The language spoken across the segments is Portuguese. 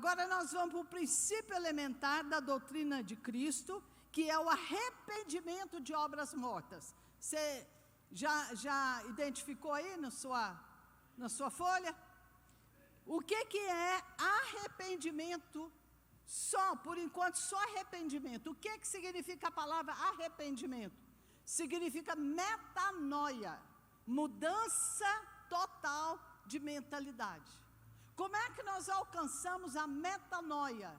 Agora nós vamos para o princípio elementar da doutrina de Cristo, que é o arrependimento de obras mortas. Você já identificou aí na sua folha? O que é arrependimento? Só, por enquanto, só arrependimento. O que significa a palavra arrependimento? Significa metanoia, mudança total de mentalidade. Como é que nós alcançamos a metanoia?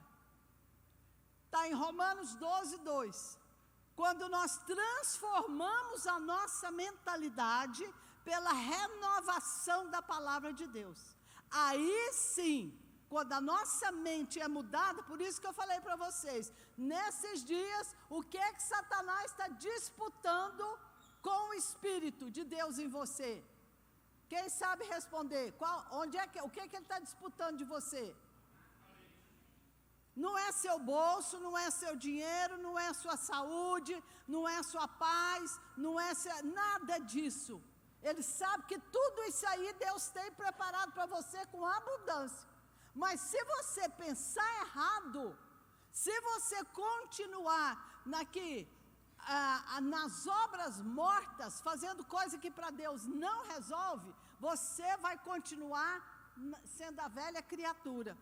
Está em Romanos 12, 2. Quando nós transformamos a nossa mentalidade pela renovação da palavra de Deus. Aí sim, quando a nossa mente é mudada, por isso que eu falei para vocês, nesses dias, o que é que Satanás está disputando com o Espírito de Deus em você? Quem sabe responder? O que ele está disputando de você? Não é seu bolso, não é seu dinheiro, não é sua saúde, não é sua paz, não é nada disso. Ele sabe que tudo isso aí Deus tem preparado para você com abundância. Mas se você pensar errado, se você continuar nas obras mortas, fazendo coisa que para Deus não resolve, você vai continuar sendo a velha criatura.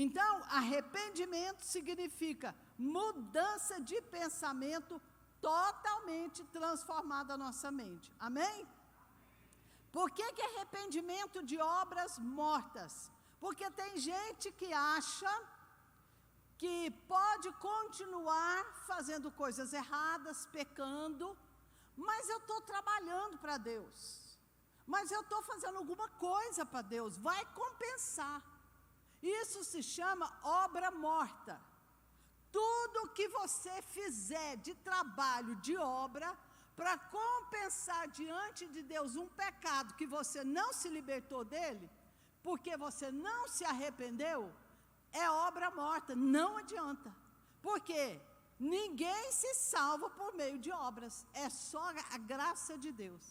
Então, arrependimento significa mudança de pensamento totalmente transformada a nossa mente. Amém? Por que arrependimento de obras mortas? Porque tem gente que acha que pode continuar fazendo coisas erradas, pecando, mas eu estou trabalhando para Deus, mas eu estou fazendo alguma coisa para Deus, vai compensar. Isso se chama obra morta. Tudo que você fizer de trabalho, de obra, para compensar diante de Deus um pecado que você não se libertou dele, porque você não se arrependeu, é obra morta, não adianta. Porque ninguém se salva por meio de obras, é só a graça de Deus.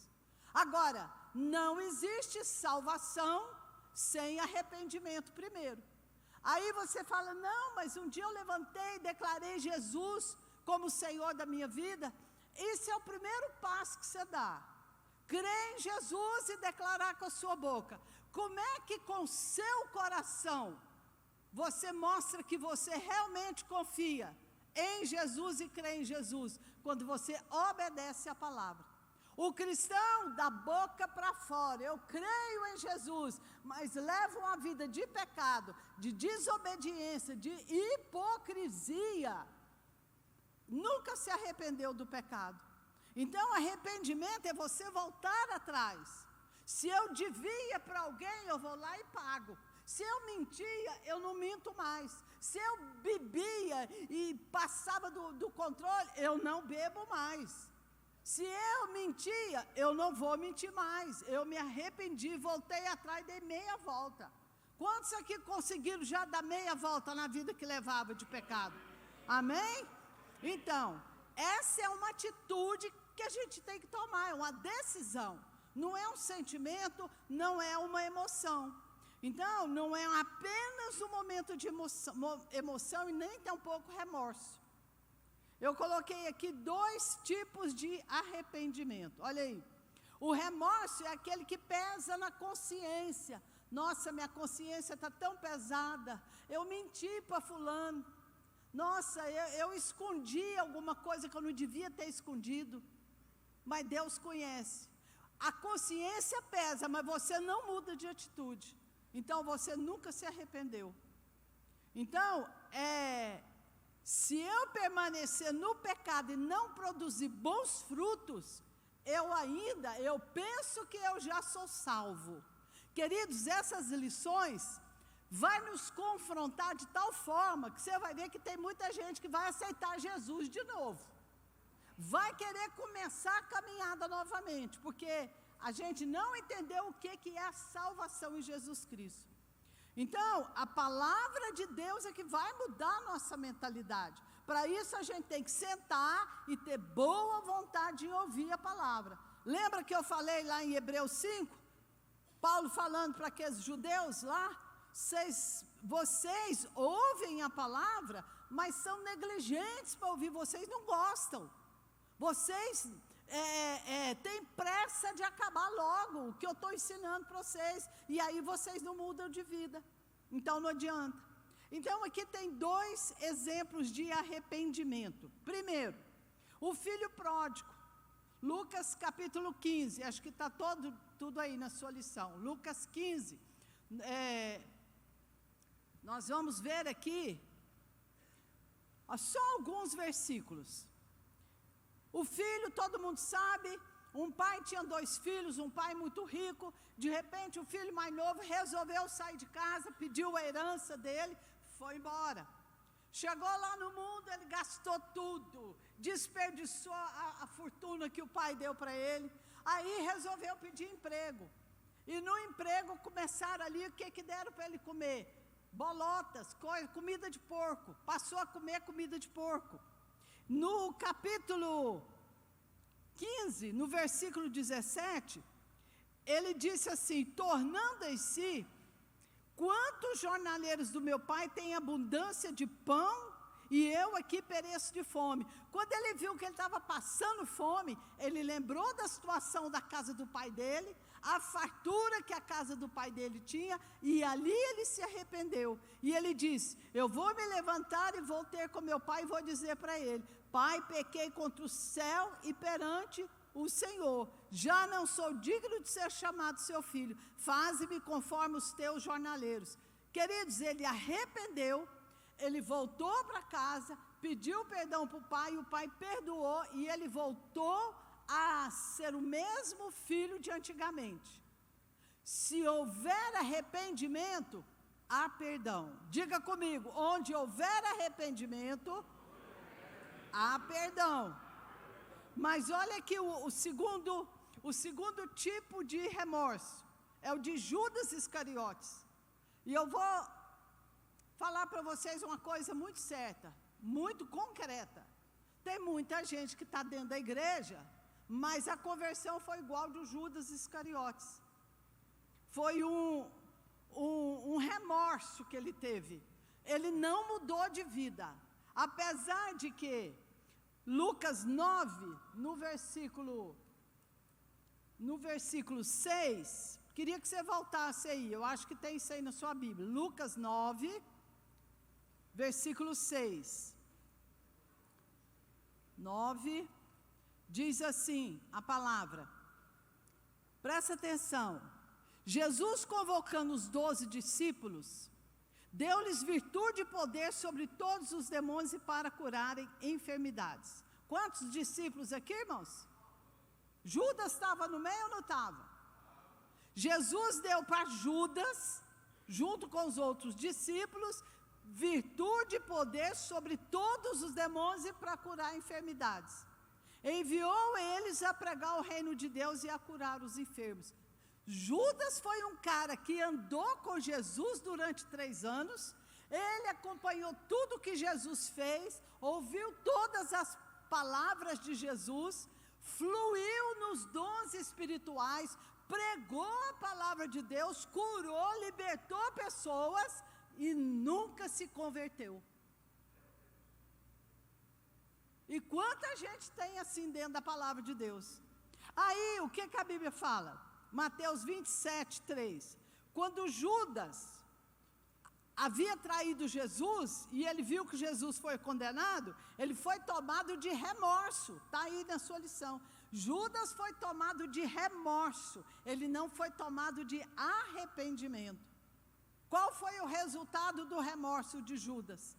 Agora, não existe salvação sem arrependimento primeiro. Aí você fala, não, mas um dia eu levantei e declarei Jesus como Senhor da minha vida. Esse é o primeiro passo que você dá. Crer em Jesus e declarar com a sua boca. Como é que com seu coração você mostra que você realmente confia em Jesus e crê em Jesus? Quando você obedece a palavra. O cristão, da boca para fora, eu creio em Jesus, mas leva uma vida de pecado, de desobediência, de hipocrisia. Nunca se arrependeu do pecado. Então, arrependimento é você voltar atrás. Se eu devia para alguém, eu vou lá e pago. Se eu mentia, eu não minto mais. Se eu bebia e passava do controle, eu não bebo mais. Se eu mentia, eu não vou mentir mais. Eu me arrependi, voltei atrás e dei meia volta. Quantos aqui conseguiram já dar meia volta na vida que levava de pecado? Amém? Então, essa é uma atitude que a gente tem que tomar, é uma decisão. Não é um sentimento, não é uma emoção. Então, não é apenas um momento de emoção e nem tampouco remorso. Eu coloquei aqui 2 tipos de arrependimento. Olha aí. O remorso é aquele que pesa na consciência. Nossa, minha consciência está tão pesada. Eu menti para fulano. Nossa, eu escondi alguma coisa que eu não devia ter escondido. Mas Deus conhece. A consciência pesa, mas você não muda de atitude. Então, você nunca se arrependeu. Então, se eu permanecer no pecado e não produzir bons frutos, eu penso que eu já sou salvo. Queridos, essas lições vai nos confrontar de tal forma que você vai ver que tem muita gente que vai aceitar Jesus de novo. Vai querer começar a caminhada novamente, porque a gente não entendeu o que é a salvação em Jesus Cristo. Então, a palavra de Deus é que vai mudar a nossa mentalidade. Para isso, a gente tem que sentar e ter boa vontade em ouvir a palavra. Lembra que eu falei lá em Hebreus 5? Paulo falando para aqueles judeus lá, vocês ouvem a palavra, mas são negligentes para ouvir, vocês não gostam. Vocês têm pressa de acabar logo o que eu estou ensinando para vocês, e aí vocês não mudam de vida. Então não adianta. Então aqui tem 2 exemplos de arrependimento. Primeiro, o filho pródigo. Lucas capítulo 15, acho que está tudo aí na sua lição. Lucas 15, nós vamos ver aqui só alguns versículos. O filho, todo mundo sabe, um pai tinha 2 filhos, um pai muito rico. De repente o filho mais novo resolveu sair de casa, pediu a herança dele, foi embora. Chegou lá no mundo, ele gastou tudo, desperdiçou a fortuna que o pai deu para ele. Aí resolveu pedir emprego. E no emprego começaram ali, o que deram para ele comer? Bolotas, comida de porco. Passou a comer comida de porco. No capítulo 15, no versículo 17, ele disse assim: tornando em si, quantos jornaleiros do meu pai têm abundância de pão, e eu aqui pereço de fome. Quando ele viu que ele estava passando fome, ele lembrou da situação da casa do pai dele, a fartura que a casa do pai dele tinha, e ali ele se arrependeu. E ele disse: eu vou me levantar e vou ter com meu pai e vou dizer para ele: pai, pequei contra o céu e perante o Senhor, já não sou digno de ser chamado seu filho, faze-me conforme os teus jornaleiros. Queridos, ele arrependeu, ele voltou para casa, pediu perdão para o pai perdoou, e ele voltou a ser o mesmo filho de antigamente. Se houver arrependimento, há perdão. Diga comigo: onde houver arrependimento, há perdão. Mas olha aqui o segundo tipo de remorso, é o de Judas Iscariotes. E eu vou falar para vocês uma coisa muito certa, muito concreta. Tem muita gente que está dentro da igreja, mas a conversão foi igual de Judas Iscariotes. Foi um remorso que ele teve. Ele não mudou de vida. Apesar de que Lucas 9, no versículo 6, queria que você voltasse aí, eu acho que tem isso aí na sua Bíblia. Lucas 9, versículo 6. 9, diz assim a palavra, presta atenção: Jesus, convocando os 12 discípulos, deu-lhes virtude e poder sobre todos os demônios e para curarem enfermidades. Quantos discípulos aqui, irmãos? Judas estava no meio ou não estava? Jesus deu para Judas, junto com os outros discípulos, virtude e poder sobre todos os demônios e para curar enfermidades. Enviou eles a pregar o reino de Deus e a curar os enfermos. Judas foi um cara que andou com Jesus durante 3 anos, ele acompanhou tudo que Jesus fez, ouviu todas as palavras de Jesus, fluiu nos dons espirituais, pregou a palavra de Deus, curou, libertou pessoas e nunca se converteu. E quanta gente tem assim dentro da palavra de Deus? Aí, o que a Bíblia fala? Mateus 27, 3. Quando Judas havia traído Jesus, e ele viu que Jesus foi condenado, ele foi tomado de remorso. Está aí na sua lição. Judas foi tomado de remorso, ele não foi tomado de arrependimento. Qual foi o resultado do remorso de Judas?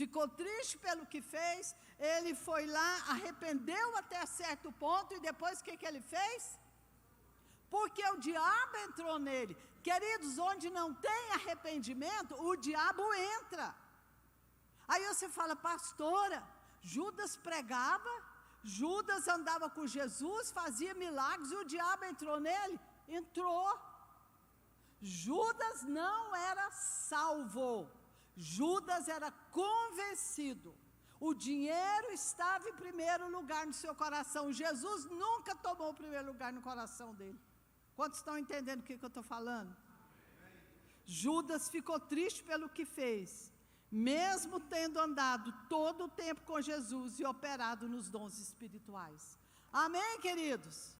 Ficou triste pelo que fez, ele foi lá, arrependeu até certo ponto, e depois o que ele fez? Porque o diabo entrou nele. Queridos, onde não tem arrependimento, o diabo entra. Aí você fala: pastora, Judas pregava, Judas andava com Jesus, fazia milagres, e o diabo entrou nele? Entrou. Judas não era salvo, Judas era convencido. O dinheiro estava em primeiro lugar no seu coração. Jesus nunca tomou o primeiro lugar no coração dele. Quantos estão entendendo o que eu estou falando? Judas ficou triste pelo que fez, mesmo tendo andado todo o tempo com Jesus e operado nos dons espirituais. Amém, queridos?